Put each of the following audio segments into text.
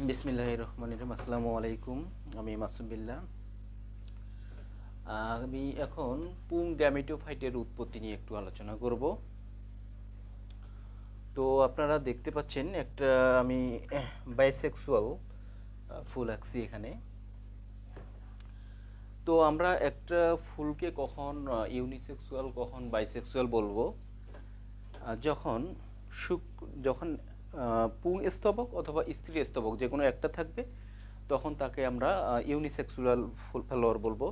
বিসমিল্লাহির রহমানির রহিম। আসসালামু আলাইকুম। আমি মাসুম বিল্লাহ। আমি এখন পুং গ্যামেটোফাইটের উৎপত্তি নিয়ে একটু আলোচনা করব। তো আপনারা দেখতে পাচ্ছেন একটা আমি বাইসেক্সুয়াল ফুল আঁকছি এখানে। তো আমরা একটা ফুলকে কখন ইউনিসেক্সুয়াল কখন বাইসেক্সুয়াল বলবো, যখন যখন পুং স্তবক অথবা স্ত্রী স্তবক যে কোনো একটা থাকবে, তখন তাকে আমরা ইউনিসেক্সুয়াল ফ্লাওয়ার বলবো।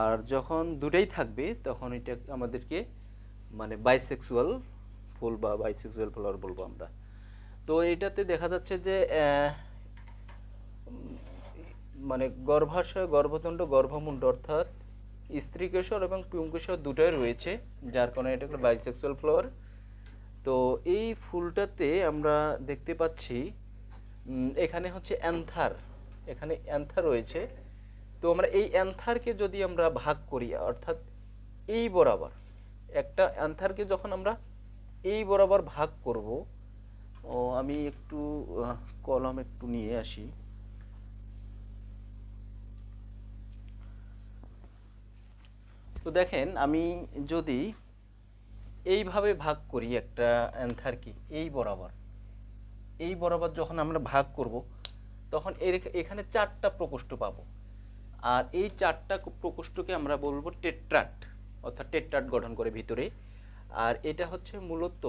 আর যখন দুটাই থাকবে তখন এটা আমাদেরকে মানে বাইসেক্সুয়াল ফুল বা বাইসেক্সুয়াল ফ্লাওয়ার বলবো আমরা। তো এটাতে দেখা যাচ্ছে যে মানে গর্ভাশয়, গর্ভদণ্ড, গর্ভমুণ্ড অর্থাৎ স্ত্রীকেশর এবং পুংকেশর দুটোই রয়েছে, যার কারণে এটা একটা বাইসেক্সুয়াল ফ্লাওয়ার। তো এই ফুলটাতে আমরা দেখতে পাচ্ছি এখানে হচ্ছে অ্যান্থার, এখানে অ্যান্থার রয়েছে। তো আমরা এই অ্যান্থারকে যদি আমরা ভাগ করি, অর্থাৎ এই বরাবর একটা অ্যান্থারকে যখন আমরা এই বরাবর ভাগ করব, আমি একটু কলম একটু নিয়ে আসি। তো দেখেন, আমি যদি এইভাবে ভাগ করি একটা অ্যান্থারকে এই বরাবর যখন আমরা ভাগ করব, তখন এখানে চারটা প্রকোষ্ঠ পাবো। আর এই চারটা প্রকোষ্ঠকে আমরা বলবো টেট্রাট, অর্থাৎ টেট্রাট গঠন করে ভিতরে। আর এটা হচ্ছে মূলত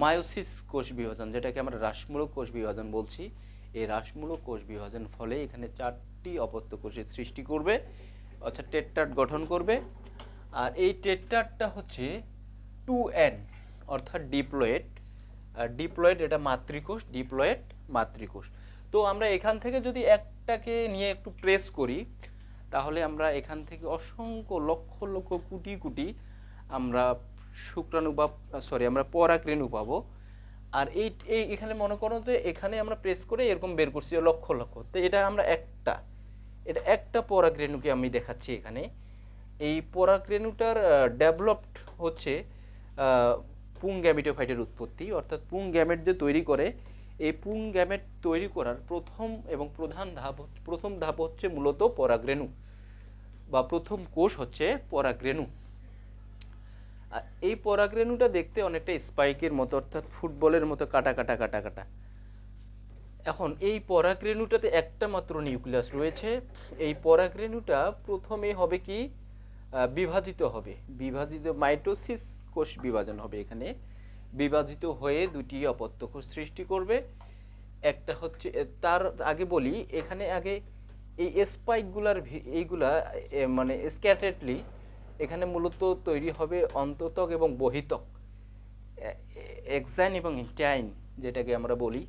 মায়োসিস কোষ বিভাজন, যেটাকে আমরা হ্রাসমূলক কোষ বিভাজন বলছি। এই হ্রাসমূলক কোষ বিভাজন ফলে এখানে চারটি অপত্য কোষের সৃষ্টি করবে, অর্থাৎ টেট্রাট গঠন করবে। আর এই টেট্রাটটা হচ্ছে 2n, অর্থাৎ ডিপ্লয়েড। ডিপ্লয়েড এটা মাতৃকোষ, ডিপ্লয়েড মাতৃকোষ। তো আমরা এখান থেকে যদি একটাকে নিয়ে একটু প্রেস করি, তাহলে আমরা এখান থেকে অসংখ্য লক্ষ লক্ষ কোটি কোটি আমরা শুক্রাণু বা আমরা পরাগরেণু পাবো। আর এই এখানে মনে করো যে এখানে আমরা প্রেস করে এরকম বের করছি লক্ষ লক্ষ। তো এটা আমরা একটা পরাগরেণুকে আমি দেখাচ্ছি এখানে। এই পরাগরেণুটার ডেভেলপড হচ্ছে পুং গ্যামেটোফাইটের উৎপত্তি, অর্থাৎ পুং গ্যামেট যে তৈরি করে, এই পুং গ্যামেট তৈরি করার প্রথম ধাপ হচ্ছে মূলত পরাগরেণু, বা প্রথম কোষ হচ্ছে পরাগরেণু। আর এই পরাগরেণুটা দেখতে অনেকটা স্পাইকের মতো, অর্থাৎ ফুটবলের মতো কাটা কাটা কাটা কাটা। এখন এই পরাগরেণুটাতে একটা মাত্র নিউক্লিয়াস রয়েছে। এই পরাগরেণুটা প্রথমে হবে কি, বিভাজিত মাইটোসিস কোষ বিভাজন হবে। এখানে বিভাজিত হয়ে দুটি অপত্য কোষ সৃষ্টি করবে। একটা হচ্ছে, তার আগে বলি, এখানে আগে এই স্পাইকগুলার এইগুলা মানে স্ক্যাটারডলি এখানে মূলত তৈরি হবে অন্ততক এবং বহিতক, এক্সাইন এবং ইন্টাইন যেটাকে আমরা বলি।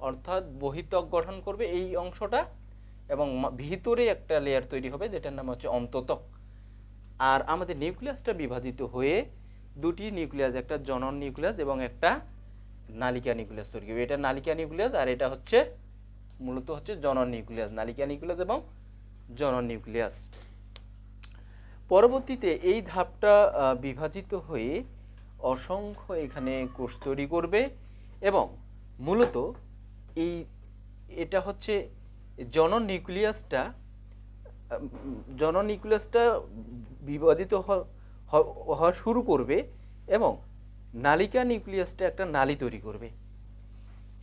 অর্থাৎ বহিতক গঠন করবে এই অংশটা, এবং ভিতরে একটা লেয়ার তৈরি হবে যেটার নাম হচ্ছে অন্ততক। আর আমাদের নিউক্লিয়াসটা বিভাজিত হয়ে দুটি নিউক্লিয়াস, একটা জনন নিউক্লিয়াস এবং একটা নালিকা নিউক্লিয়াস তৈরি করবে। এটা নালিকা নিউক্লিয়াস, আর এটা হচ্ছে মূলত হচ্ছে জনন নিউক্লিয়াস, নালিকা নিউক্লিয়াস এবং জনন নিউক্লিয়াস। পরবর্তীতে এই ধাপটা বিভাজিত হয়ে অসংখ্য এখানে কোষ তৈরি করবে, এবং মূলত এটা হচ্ছে জনন নিউক্লিয়াসটা বিভাজিত হওয়া শুরু করবে, এবং নালিকা নিউক্লিয়াসটা একটা নালী তৈরি করবে।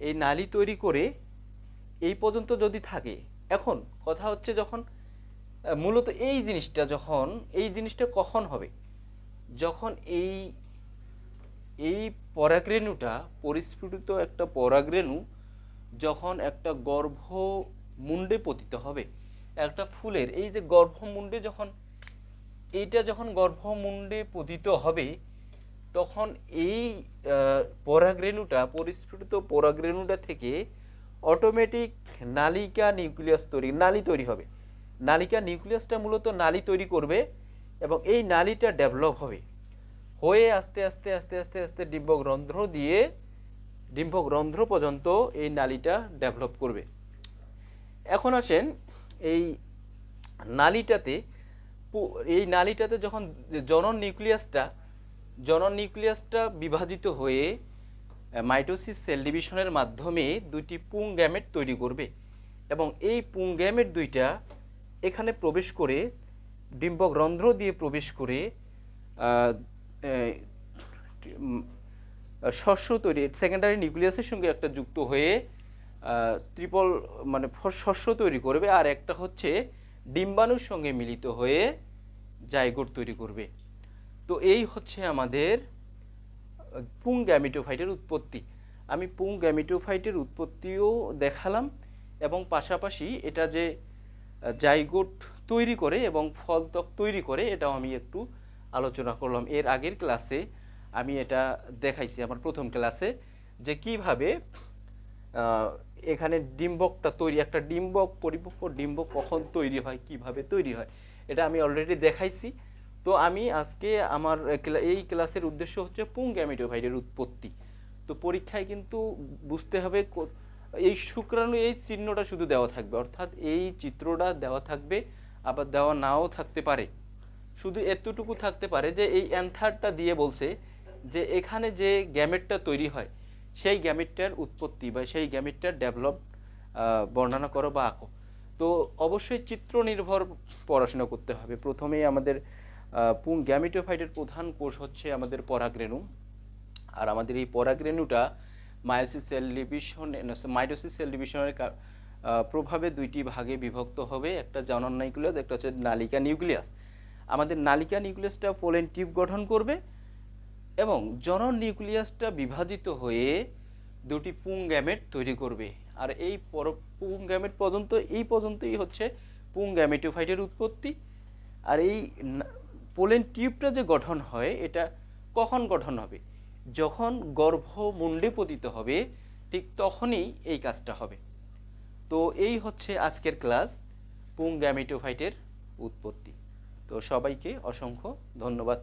এই নালী তৈরি করে এই পর্যন্ত যদি থাকে, এখন কথা হচ্ছে যখন মূলত এই জিনিসটা কখন হবে, যখন এই পরাগরেণুটা, পরিস্ফুটিত একটা পরাগরেণু যখন একটা গর্ভমুণ্ডে পতিত হবে, একটা ফুলের এই যে গর্ভমুণ্ডে যখন গর্ভমুণ্ডে পতিত হবে, তখন এই পরাগরেণুটা, পরিস্ফুটিত পরাগরেণুটা থেকে অটোমেটিক নালিকা নিউক্লিয়াস নালী তৈরি হবে। নালিকা নিউক্লিয়াসটা মূলত নালী তৈরি করবে, এবং এই নালীটা ডেভেলপ হবে হয়ে আস্তে আস্তে আস্তে আস্তে আস্তে ডিম্বকরন্ধ্র পর্যন্ত এই নালীটা ডেভেলপ করবে। এখন আসেন, এই নালীটাতে যখন জনন নিউক্লিয়াসটা বিভাজিত হয়ে মাইটোসিস সেল ডিভিশনের মাধ্যমে দুইটি পুং গ্যামেট তৈরি করবে এবং এই পুং গ্যামেট দুইটা এখানে প্রবেশ করে ডিম্বক রন্ধ্র দিয়ে প্রবেশ করে শস্য তৈরি সেকেন্ডারি নিউক্লিয়াসের সঙ্গে একটা যুক্ত হয়ে ট্রিপল মানে শস্য তৈরি করবে, আর একটা হচ্ছে ডিম্বাণুর সঙ্গে মিলিত হয়ে জাইগোট তৈরি করবে। তো এই হচ্ছে আমাদের পুং গ্যামিটোফাইটের উৎপত্তি। আমি পুং গ্যামিটোফাইটের উৎপত্তিও দেখালাম এবং পাশাপাশি এটা যে জাইগোট তৈরি করে এবং ফলত্বক তৈরি করে এটাও আমি একটু আলোচনা করলাম। এর আগের ক্লাসে আমি এটা দেখাইছি আমার প্রথম ক্লাসে যে কিভাবে এখানে ডিম্বকটা তৈরি, একটা ডিম্বক পরিপক্ক ডিম্বক কখন তৈরি হয়, কিভাবে তৈরি হয়, এটা আমি অলরেডি দেখাইছি। তো আমি আজকে আমার এই ক্লাসের উদ্দেশ্য হচ্ছে পুং গ্যামিটোফাইটের উৎপত্তি। তো পরীক্ষায় কিন্তু বুঝতে হবে এই শুক্রাণু এই চিহ্নটা শুধু দেওয়া থাকবে, অর্থাৎ এই চিত্রটা দেওয়া থাকবে, আবার দেওয়া নাও থাকতে পারে। শুধু এতটুকু থাকতে পারে যে এই অ্যান্থারটা দিয়ে বলছে যে এখানে যে গ্যামেটটা তৈরি হয় সেই গ্যামেটটার উৎপত্তি বা সেই গ্যামেটটার ডেভেলপ বর্ণনা করো বা আঁকো। তো অবশ্যই চিত্র নির্ভর পড়াশোনা করতে হবে। প্রথমেই আমাদের পুং গ্যামিটোফাইটের প্রধান কোষ হচ্ছে আমাদের পরাগরেণু, আর আমাদের এই পরাগরেণুটা মাইটোসিস সেল ডিভিশনের প্রভাবে দুইটি ভাগে বিভক্ত হবে, একটা জনন নিউক্লিয়াস, একটা হচ্ছে নালিকা নিউক্লিয়াস। আমাদের নালিকা নিউক্লিয়াসটা পোলেন টিউব গঠন করবে এবং জনন নিউক্লিয়াসটা বিভাজিত হয়ে দুটি পুং গ্যামেট তৈরি করবে। আর এই পুং গ্যামেট এই পর্যন্তই হচ্ছে পুং গ্যামেটোফাইটের উৎপত্তি। আর এই পোলেন টিউবটা যে গঠন হয় এটা কখন গঠন হবে, যখন গর্ভমুণ্ডে পতিত হবে ঠিক তখনই এই কাজটা হবে। তো এই হচ্ছে আজকের ক্লাস, পুং গ্যামেটোফাইটের উৎপত্তি। তো সবাইকে অসংখ্য ধন্যবাদ।